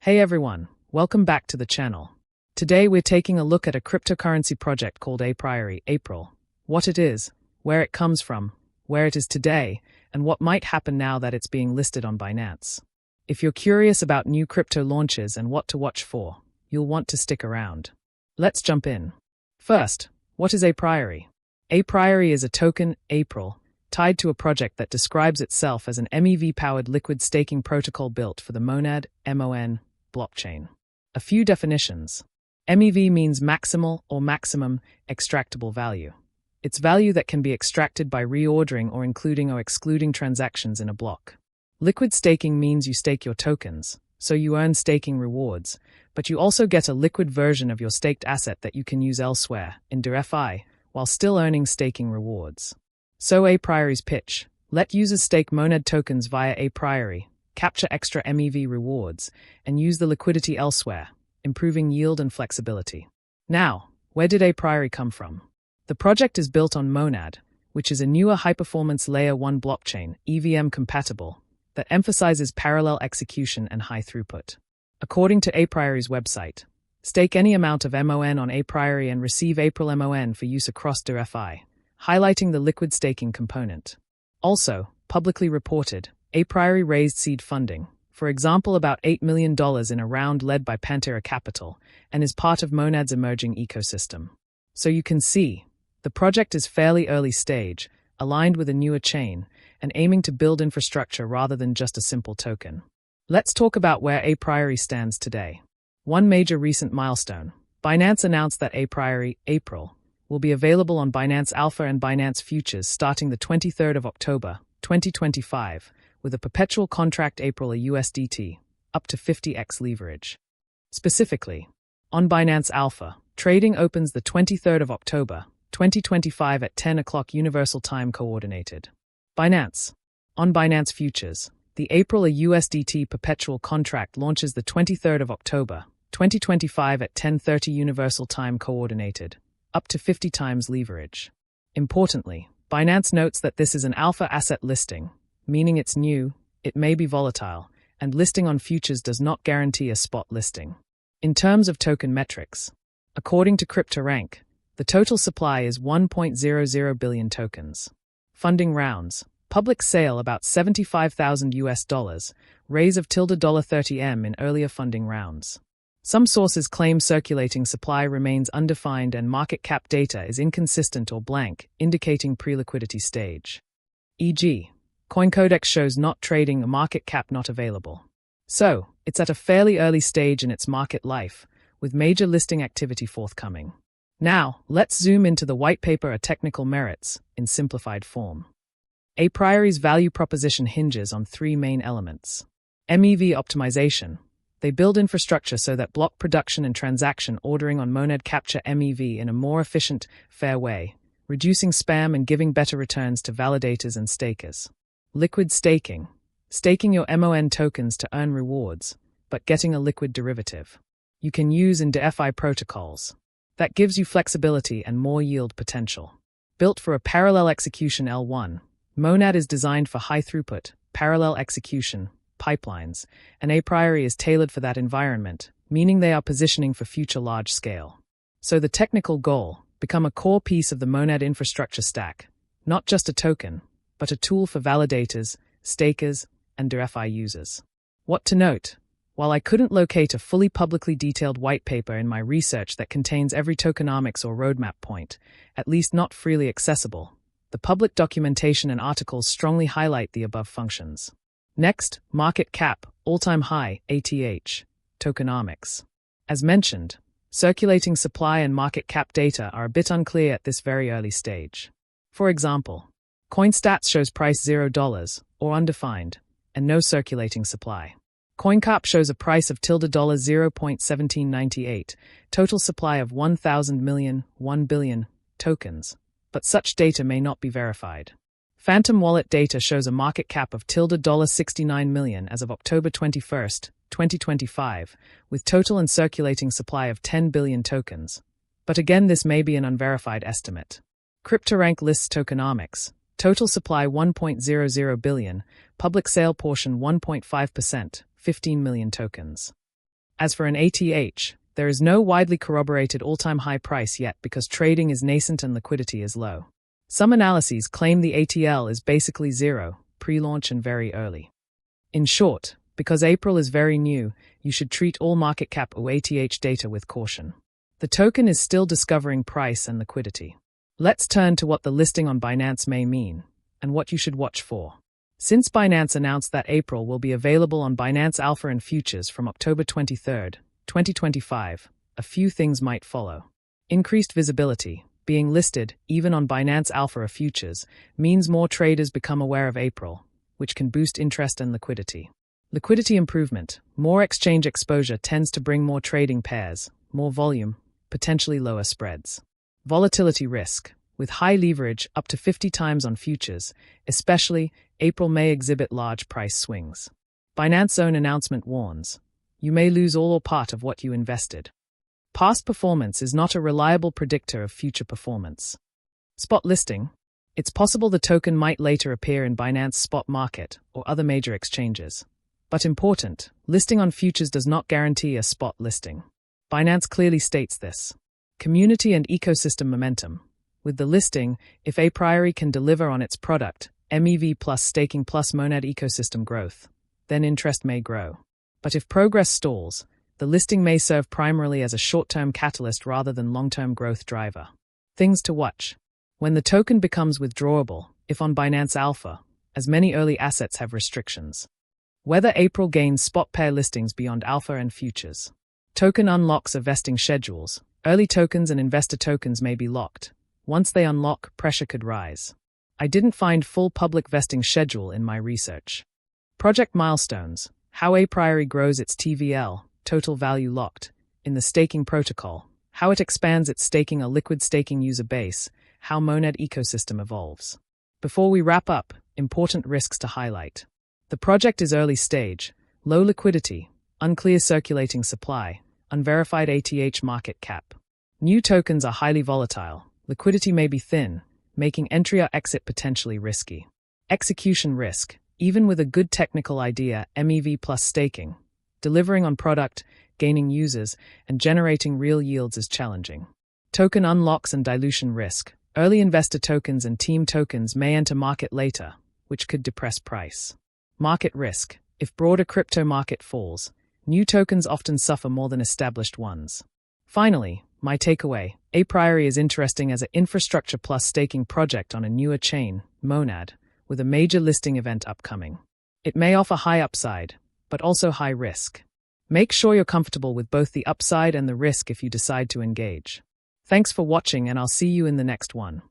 Hey everyone, welcome back to the channel. Today we're taking a look at a cryptocurrency project called aPriori, April. What it is, where it comes from, where it is today, and what might happen now that it's being listed on Binance. If you're curious about new crypto launches and what to watch for, you'll want to stick around. Let's jump in. First, what is aPriori? aPriori is a token, April, tied to a project that describes itself as an MEV-powered liquid staking protocol built for the Monad, MON, blockchain. A few definitions. MEV means maximal or maximum extractable value. It's value that can be extracted by reordering or including or excluding transactions in a block. Liquid staking means you stake your tokens, so you earn staking rewards, but you also get a liquid version of your staked asset that you can use elsewhere, in DeFi, while still earning staking rewards. So aPriori's pitch: let users stake Monad tokens via aPriori, capture extra MEV rewards, and use the liquidity elsewhere, improving yield and flexibility. Now, where did aPriori come from? The project is built on Monad, which is a newer high-performance Layer 1 blockchain, EVM compatible, that emphasizes parallel execution and high throughput. According to aPriori's website, stake any amount of MON on aPriori and receive April MON for use across DeFi, highlighting the liquid staking component. Also, publicly reported, aPriori raised seed funding, for example about $8 million in a round led by Pantera Capital, and is part of Monad's emerging ecosystem. So you can see, the project is fairly early stage, aligned with a newer chain, and aiming to build infrastructure rather than just a simple token. Let's talk about where aPriori stands today. One major recent milestone: Binance announced that aPriori, April, will be available on Binance Alpha and Binance Futures starting the 23rd of October, 2025, with a perpetual contract April a USDT, up to 50x leverage. Specifically, on Binance Alpha, trading opens the 23rd of October, 2025 at 10 o'clock Universal Time Coordinated. Binance. On Binance Futures, the April a USDT perpetual contract launches the 23rd of October, 2025 at 10:30 Universal Time Coordinated, up to 50 times leverage. Importantly, Binance notes that this is an alpha asset listing, meaning it's new, it may be volatile, and listing on futures does not guarantee a spot listing. In terms of token metrics, according to CryptoRank, the total supply is 1.00 billion tokens. Funding rounds: public sale about $75,000, raise of $30M in earlier funding rounds. Some sources claim circulating supply remains undefined and market cap data is inconsistent or blank, indicating pre-liquidity stage. E.g., CoinCodex shows not trading, a market cap not available. So, it's at a fairly early stage in its market life, with major listing activity forthcoming. Now, let's zoom into the whitepaper, a technical merits, in simplified form. aPriori's value proposition hinges on three main elements. MEV optimization. They build infrastructure so that block production and transaction ordering on Monad capture MEV in a more efficient, fair way, reducing spam and giving better returns to validators and stakers. Liquid staking. Staking your MON tokens to earn rewards, but getting a liquid derivative. You can use in DeFi protocols. That gives you flexibility and more yield potential. Built for a parallel execution L1, Monad is designed for high throughput, parallel execution pipelines, and aPriori is tailored for that environment, meaning they are positioning for future large scale. So the technical goal: become a core piece of the Monad infrastructure stack, not just a token, but a tool for validators, stakers, and DeFi users. What to note: while I couldn't locate a fully publicly detailed white paper in my research that contains every tokenomics or roadmap point, at least not freely accessible, the public documentation and articles strongly highlight the above functions. Next, market cap, all-time high, ATH, Tokenomics. As mentioned, circulating supply and market cap data are a bit unclear at this very early stage. For example, CoinStats shows price $0, or undefined, and no circulating supply. CoinCap shows a price of $0.1798, total supply of 1,000 million, 1 billion, tokens, but such data may not be verified. Phantom Wallet data shows a market cap of $69 million as of October 21, 2025, with total and circulating supply of 10 billion tokens. But again, this may be an unverified estimate. CryptoRank lists Tokenomics, total supply 1.00 billion, public sale portion 1.5%, 15 million tokens. As for an ATH, there is no widely corroborated all-time high price yet because trading is nascent and liquidity is low. Some analyses claim the ATL is basically zero, pre-launch and very early. In short, because April is very new, you should treat all market cap or ATH data with caution. The token is still discovering price and liquidity. Let's turn to what the listing on Binance may mean, and what you should watch for. Since Binance announced that April will be available on Binance Alpha and Futures from October 23, 2025, a few things might follow. Increased visibility, being listed, even on Binance Alpha or Futures, means more traders become aware of April, which can boost interest and liquidity. Liquidity improvement, more exchange exposure tends to bring more trading pairs, more volume, potentially lower spreads. Volatility risk, with high leverage up to 50 times on futures, especially April may exhibit large price swings. Binance's own announcement warns, you may lose all or part of what you invested. Past performance is not a reliable predictor of future performance. Spot listing, it's possible the token might later appear in Binance spot market or other major exchanges. But important, listing on futures does not guarantee a spot listing. Binance clearly states this. Community and ecosystem momentum. With the listing, if aPriori can deliver on its product, MEV plus staking plus Monad ecosystem growth, then interest may grow. But if progress stalls, the listing may serve primarily as a short-term catalyst rather than long-term growth driver. Things to watch. When the token becomes withdrawable, if on Binance Alpha, as many early assets have restrictions. Whether April gains spot pair listings beyond Alpha and Futures. Token unlocks or vesting schedules. Early tokens and investor tokens may be locked. Once they unlock, pressure could rise. I didn't find full public vesting schedule in my research. Project milestones. How aPriori grows its TVL, total value locked, in the staking protocol. How it expands its staking a liquid staking user base. How Monad ecosystem evolves. Before we wrap up, important risks to highlight. The project is early stage, low liquidity, unclear circulating supply, unverified ATH market cap. New tokens are highly volatile. Liquidity may be thin, making entry or exit potentially risky. Execution risk. Even with a good technical idea, MEV plus staking, delivering on product, gaining users, and generating real yields is challenging. Token unlocks and dilution risk. Early investor tokens and team tokens may enter market later, which could depress price. Market risk. If broader crypto market falls, new tokens often suffer more than established ones. Finally, my takeaway, aPriori is interesting as an infrastructure plus staking project on a newer chain, Monad, with a major listing event upcoming. It may offer high upside, but also high risk. Make sure you're comfortable with both the upside and the risk if you decide to engage. Thanks for watching, and I'll see you in the next one.